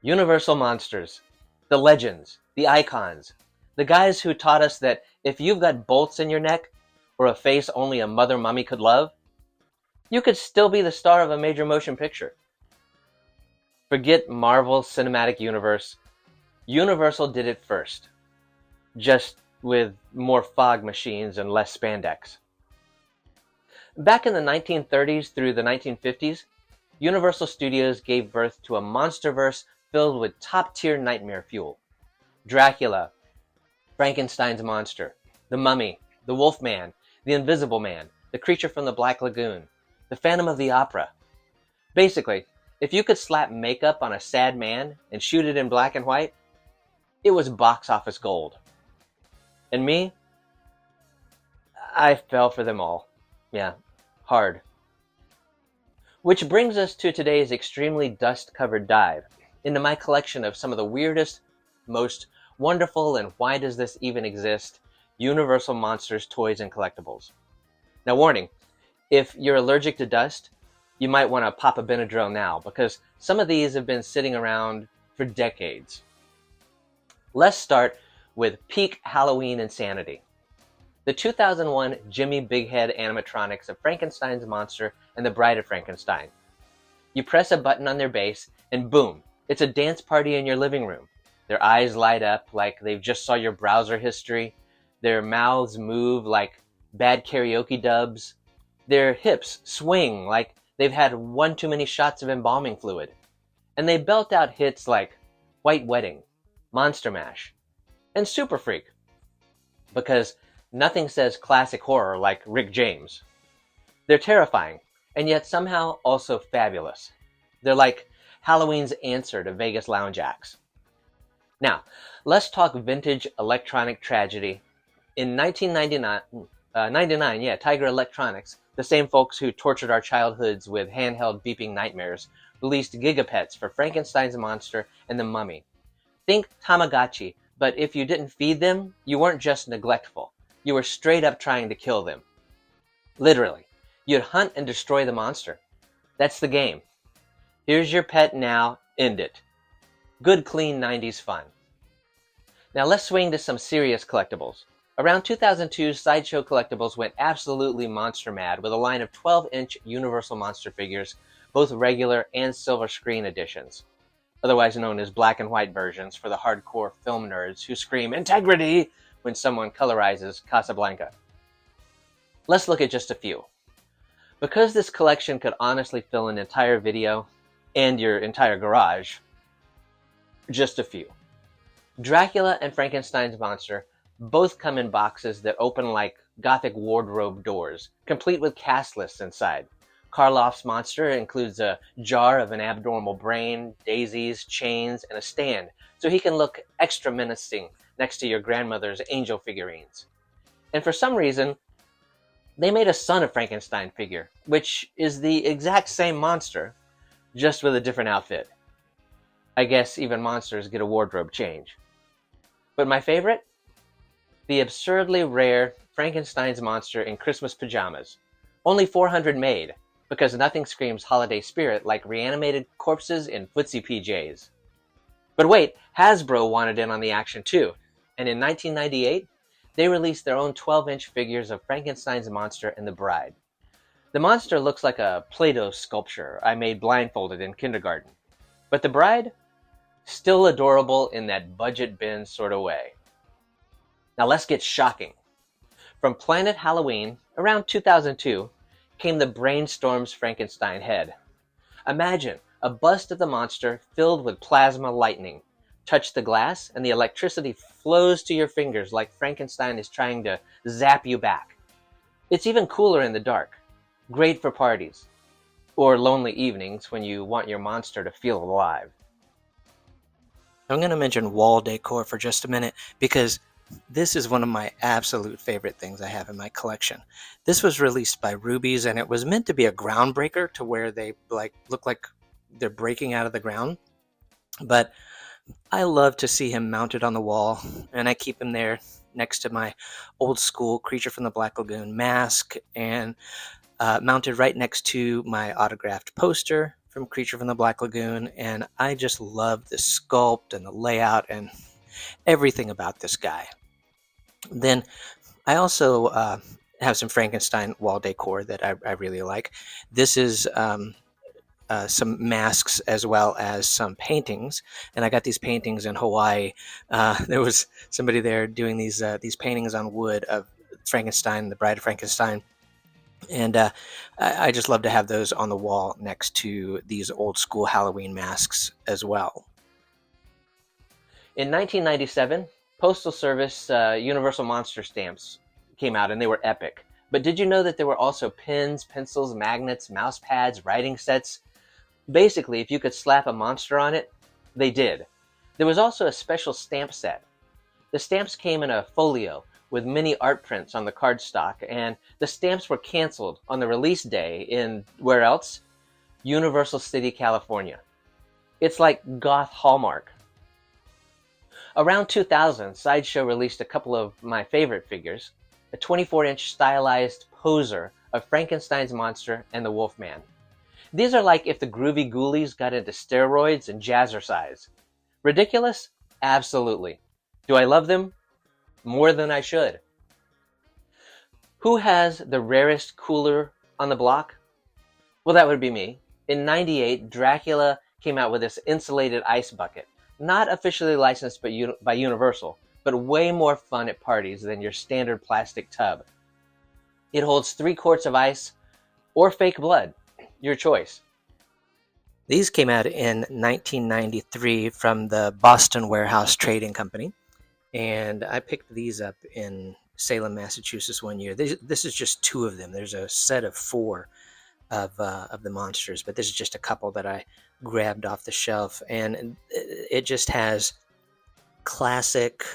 Universal monsters, the legends, the icons, the guys who taught us that if you've got bolts in your neck or a face only a mother mummy could love, you could still be the star of a major motion picture. Forget Marvel Cinematic Universe. Universal did it first, just with more fog machines and less spandex. Back in the 1930s through the 1950s, Universal Studios gave birth to a monsterverse filled with top-tier nightmare fuel. Dracula, Frankenstein's monster, the Mummy, the Wolfman, the Invisible Man, the Creature from the Black Lagoon, the Phantom of the Opera. Basically, if you could slap makeup on a sad man and shoot it in black and white, it was box office gold. And me? I fell for them all. Yeah, hard. Which brings us to today's extremely dust-covered dive into my collection of some of the weirdest, most wonderful, and why does this even exist, Universal Monsters toys and collectibles. Now warning, if you're allergic to dust, you might want to pop a Benadryl now, because some of these have been sitting around for decades. Let's start with peak Halloween insanity. The 2001 Gemmy Big Head animatronics of Frankenstein's monster and the Bride of Frankenstein. You press a button on their base, and boom, it's a dance party in your living room. Their eyes light up like they've just saw your browser history. Their mouths move like bad karaoke dubs. Their hips swing like they've had one too many shots of embalming fluid. And they belt out hits like White Wedding, Monster Mash, and Super Freak. Because nothing says classic horror like Rick James. They're terrifying, and yet somehow also fabulous. They're like Halloween's answer to Vegas lounge acts. Now, let's talk vintage electronic tragedy. In 1999, Tiger Electronics, the same folks who tortured our childhoods with handheld beeping nightmares, released Gigapets for Frankenstein's monster and the Mummy. Think Tamagotchi, but if you didn't feed them, you weren't just neglectful. You were straight up trying to kill them. Literally. You'd hunt and destroy the monster. That's the game. Here's your pet now, end it. Good, clean 90s fun. Now let's swing to some serious collectibles. Around 2002, Sideshow Collectibles went absolutely monster mad with a line of 12-inch Universal Monster figures, both regular and silver screen editions, otherwise known as black and white versions for the hardcore film nerds who scream integrity when someone colorizes Casablanca. Let's look at just a few. Because this collection could honestly fill an entire video and your entire garage, just a few. Dracula and Frankenstein's monster both come in boxes that open like Gothic wardrobe doors, complete with cast lists inside. Karloff's monster includes a jar of an abnormal brain, daisies, chains, and a stand, so he can look extra menacing next to your grandmother's angel figurines. And for some reason, they made a Son of Frankenstein figure, which is the exact same monster, just with a different outfit. I guess even monsters get a wardrobe change. But my favorite? The absurdly rare Frankenstein's monster in Christmas pajamas. Only 400 made, because nothing screams holiday spirit like reanimated corpses in footsie PJs. But wait, Hasbro wanted in on the action too, and in 1998, they released their own 12-inch figures of Frankenstein's monster and the Bride. The monster looks like a Play-Doh sculpture I made blindfolded in kindergarten. But the Bride? Still adorable in that budget bin sort of way. Now let's get shocking. From Planet Halloween, around 2002, came the Brainstorm's Frankenstein head. Imagine a bust of the monster filled with plasma lightning. Touch the glass, and the electricity flows to your fingers like Frankenstein is trying to zap you back. It's even cooler in the dark. Great for parties. Or lonely evenings when you want your monster to feel alive. I'm going to mention wall decor for just a minute because this is one of my absolute favorite things I have in my collection. This was released by Rubies, and it was meant to be a groundbreaker to where they look like they're breaking out of the ground. But I love to see him mounted on the wall, and I keep him there next to my old school Creature from the Black Lagoon mask, and mounted right next to my autographed poster from Creature from the Black Lagoon, and I just love the sculpt and the layout and everything about this guy. Then I also have some Frankenstein wall decor that I really like. This is some masks as well as some paintings, and I got these paintings in Hawaii. There was somebody there doing these paintings on wood of Frankenstein, the Bride of Frankenstein, and I just love to have those on the wall next to these old school Halloween masks as well. In 1997, Postal Service Universal Monster stamps came out, and they were epic. But did you know that there were also pens, pencils, magnets, mouse pads, writing sets? Basically, if you could slap a monster on it, they did. There was also a special stamp set. The stamps came in a folio with many art prints on the cardstock, and the stamps were canceled on the release day in, where else? Universal City, California. It's like goth Hallmark. Around 2000, Sideshow released a couple of my favorite figures, a 24-inch stylized poser of Frankenstein's monster and the Wolfman. These are like if the Groovy Ghoulies got into steroids and jazzercise. Ridiculous? Absolutely. Do I love them? More than I should. Who has the rarest cooler on the block? Well, that would be me. In '98, Dracula came out with this insulated ice bucket. Not officially licensed by Universal, but way more fun at parties than your standard plastic tub. It holds 3 quarts of ice or fake blood. Your choice. These came out in 1993 from the Boston Warehouse Trading Company, and I picked these up in Salem, Massachusetts one year. This is just 2 of them. There's a set of 4 of the monsters, but this is just a couple that I grabbed off the shelf, and it just has classic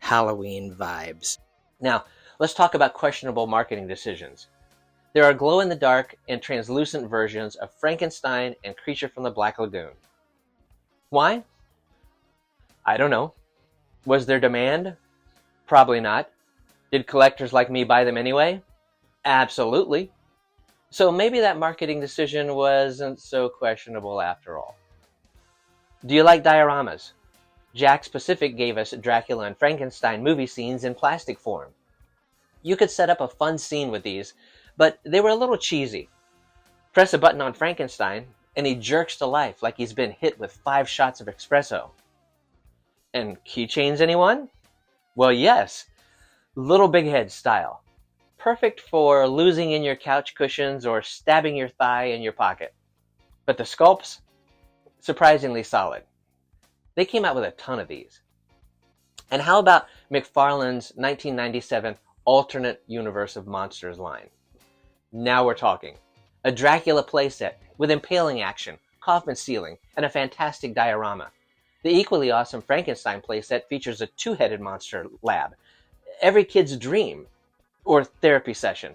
Halloween vibes. Now, let's talk about questionable marketing decisions. There are glow-in-the-dark and translucent versions of Frankenstein and Creature from the Black Lagoon. Why? I don't know. Was there demand? Probably not. Did collectors like me buy them anyway? Absolutely. So maybe that marketing decision wasn't so questionable after all. Do you like dioramas? Jakks Pacific gave us Dracula and Frankenstein movie scenes in plastic form. You could set up a fun scene with these, but they were a little cheesy. Press a button on Frankenstein, and he jerks to life like he's been hit with 5 shots of espresso. And keychains, anyone? Well, yes. Little Big Heads style. Perfect for losing in your couch cushions or stabbing your thigh in your pocket. But the sculpts? Surprisingly solid. They came out with a ton of these. And how about McFarlane's 1997 Alternate Universe of Monsters line? Now we're talking. A Dracula playset with impaling action, coffin ceiling, and a fantastic diorama. The equally awesome Frankenstein playset features a 2-headed monster lab. Every kid's dream or therapy session.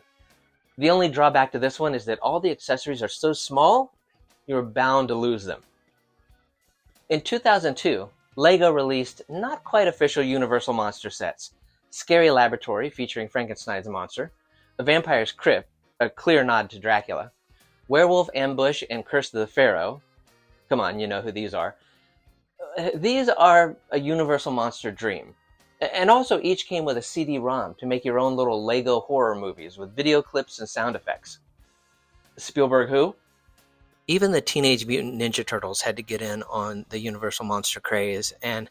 The only drawback to this one is that all the accessories are so small, you're bound to lose them. In 2002, LEGO released not quite official Universal monster sets. Scary Laboratory featuring Frankenstein's monster, A Vampire's Crypt, a clear nod to Dracula, Werewolf Ambush and Curse of the Pharaoh. Come on, you know who these are. These are a Universal monster dream. And also each came with a CD-ROM to make your own little LEGO horror movies with video clips and sound effects. Spielberg who? Even the Teenage Mutant Ninja Turtles had to get in on the Universal Monster craze, and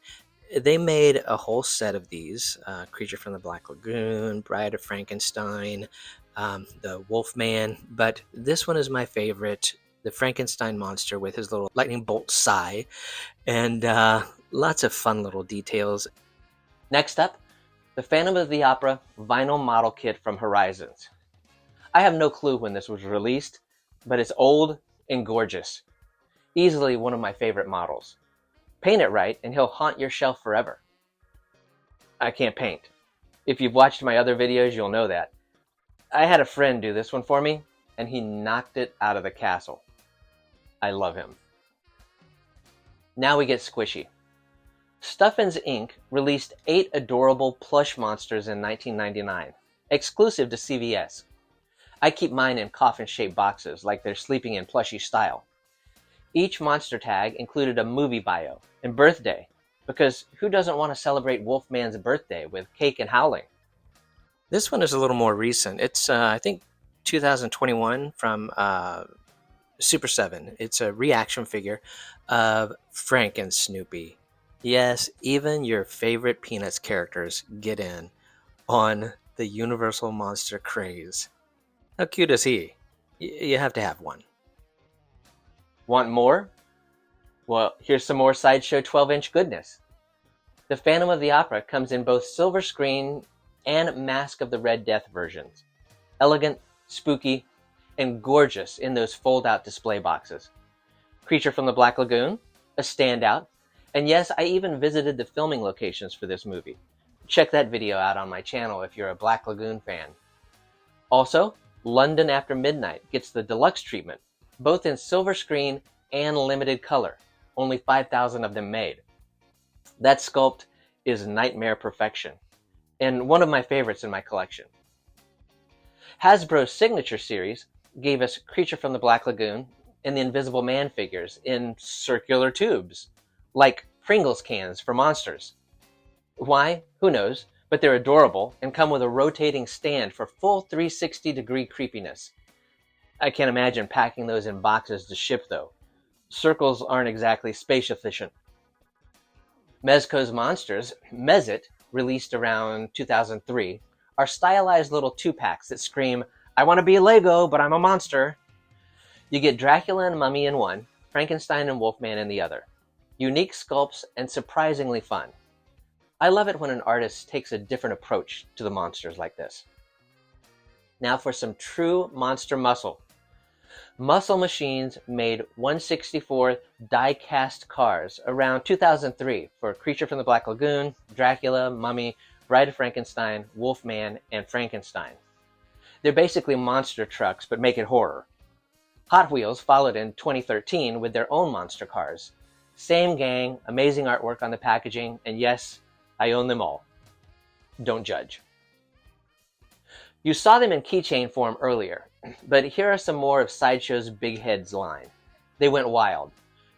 they made a whole set of these. Creature from the Black Lagoon, Bride of Frankenstein, the Wolfman, but this one is my favorite, the Frankenstein monster with his little lightning bolt sigh, and lots of fun little details. Next up, the Phantom of the Opera vinyl model kit from Horizons. I have no clue when this was released, but it's old and gorgeous. Easily one of my favorite models. Paint it right and he'll haunt your shelf forever. I can't paint. If you've watched my other videos, you'll know that. I had a friend do this one for me, and he knocked it out of the castle. I love him. Now we get squishy. Stuffins Inc. released 8 adorable plush monsters in 1999, exclusive to CVS. I keep mine in coffin-shaped boxes, like they're sleeping in plushie style. Each monster tag included a movie bio and birthday, because who doesn't want to celebrate Wolfman's birthday with cake and howling? This one is a little more recent. It's, I think, 2021 from Super 7. It's a reaction figure of Franken Snoopy. Yes, even your favorite Peanuts characters get in on the Universal Monster craze. How cute is he? You have to have one. Want more? Well, here's some more Sideshow 12-inch goodness. The Phantom of the Opera comes in both silver screen and Mask of the Red Death versions. Elegant, spooky, and gorgeous in those fold-out display boxes. Creature from the Black Lagoon, a standout, and yes, I even visited the filming locations for this movie. Check that video out on my channel if you're a Black Lagoon fan. Also, London After Midnight gets the deluxe treatment, both in silver screen and limited color. Only 5,000 of them made. That sculpt is nightmare perfection, and one of my favorites in my collection. Hasbro's Signature Series gave us Creature from the Black Lagoon and the Invisible Man figures in circular tubes, like Pringles cans for monsters. Why? Who knows, but they're adorable and come with a rotating stand for full 360-degree creepiness. I can't imagine packing those in boxes to ship, though. Circles aren't exactly space efficient. Mezco's Monsters, Mez-Itz, released around 2003, are stylized little 2-packs that scream, "I want to be a Lego, but I'm a monster." You get Dracula and Mummy in one, Frankenstein and Wolfman in the other. Unique sculpts and surprisingly fun. I love it when an artist takes a different approach to the monsters like this. Now for some true monster muscle. Muscle Machines made 1/64 die-cast cars around 2003 for Creature from the Black Lagoon, Dracula, Mummy, Bride of Frankenstein, Wolfman, and Frankenstein. They're basically monster trucks, but make it horror. Hot Wheels followed in 2013 with their own monster cars. Same gang, amazing artwork on the packaging, and yes, I own them all. Don't judge. You saw them in keychain form earlier, but here are some more of Sideshow's Big Heads line. They went wild.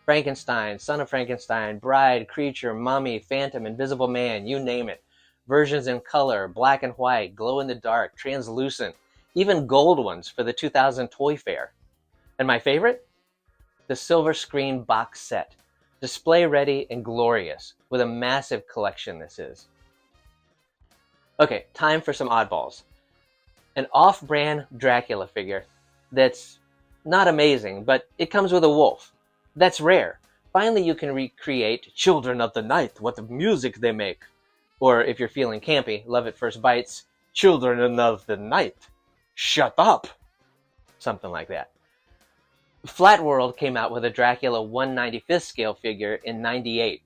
Frankenstein, Son of Frankenstein, Bride, Creature, Mummy, Phantom, Invisible Man, you name it. Versions in color, black and white, glow in the dark, translucent, even gold ones for the 2000 Toy Fair. And my favorite? The silver screen box set. Display ready and glorious, with a massive collection this is. Okay, time for some oddballs. An off-brand Dracula figure that's not amazing, but it comes with a wolf. That's rare. Finally, you can recreate Children of the Night, what the music they make. Or if you're feeling campy, love at first bites, Children of the Night, shut up! Something like that. Flat World came out with a Dracula 1/95th scale figure in '98.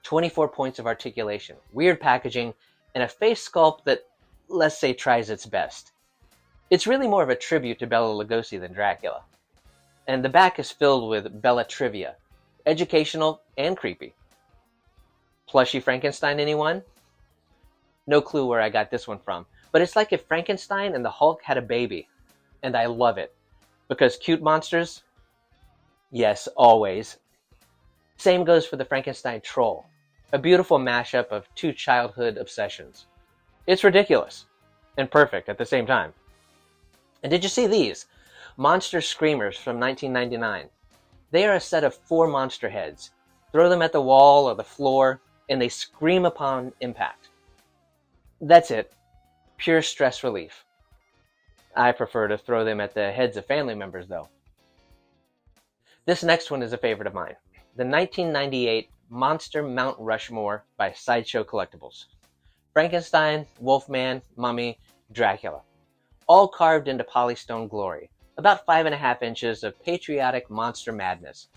24 points of articulation, weird packaging, and a face sculpt that, let's say, tries its best. It's really more of a tribute to Bela Lugosi than Dracula. And the back is filled with Bela trivia, educational and creepy. Plushie Frankenstein, anyone? No clue where I got this one from, but it's like if Frankenstein and the Hulk had a baby, and I love it. Because cute monsters? Yes, always. Same goes for the Frankenstein Troll, a beautiful mashup of two childhood obsessions. It's ridiculous, and perfect at the same time. And did you see these? Monster Screamers from 1999. They are a set of 4 monster heads. Throw them at the wall or the floor, and they scream upon impact. That's it. Pure stress relief. I prefer to throw them at the heads of family members, though. This next one is a favorite of mine. The 1998 Monster Mount Rushmore by Sideshow Collectibles. Frankenstein, Wolfman, Mummy, Dracula. All carved into polystone glory. About 5.5 inches of patriotic monster madness.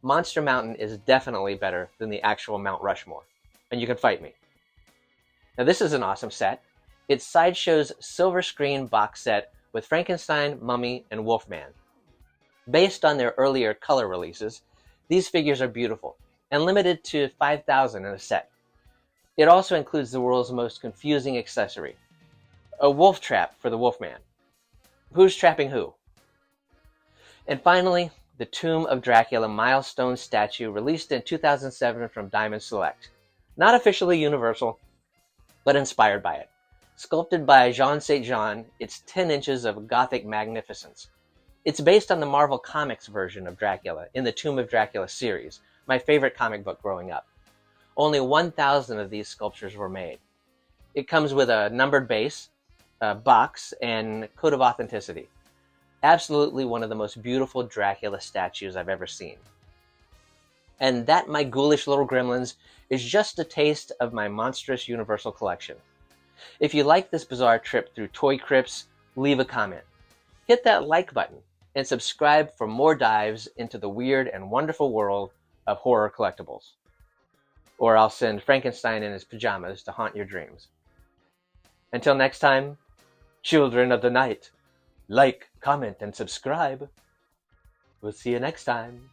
Monster Mountain is definitely better than the actual Mount Rushmore. And you can fight me. Now this is an awesome set. It's Sideshow's silver screen box set with Frankenstein, Mummy, and Wolfman. Based on their earlier color releases, these figures are beautiful and limited to 5,000 in a set. It also includes the world's most confusing accessory, a wolf trap for the Wolfman. Who's trapping who? And finally, the Tomb of Dracula milestone statue released in 2007 from Diamond Select. Not officially Universal, but inspired by it. Sculpted by Jean St. Jean, it's 10 inches of gothic magnificence. It's based on the Marvel Comics version of Dracula in the Tomb of Dracula series, my favorite comic book growing up. Only 1,000 of these sculptures were made. It comes with a numbered base, a box, and code of authenticity. Absolutely one of the most beautiful Dracula statues I've ever seen. And that, my ghoulish little gremlins, is just a taste of my monstrous Universal collection. If you like this bizarre trip through toy crypts, leave a comment. Hit that like button and subscribe for more dives into the weird and wonderful world of horror collectibles. Or I'll send Frankenstein in his pajamas to haunt your dreams. Until next time, children of the night, like, comment, and subscribe. We'll see you next time.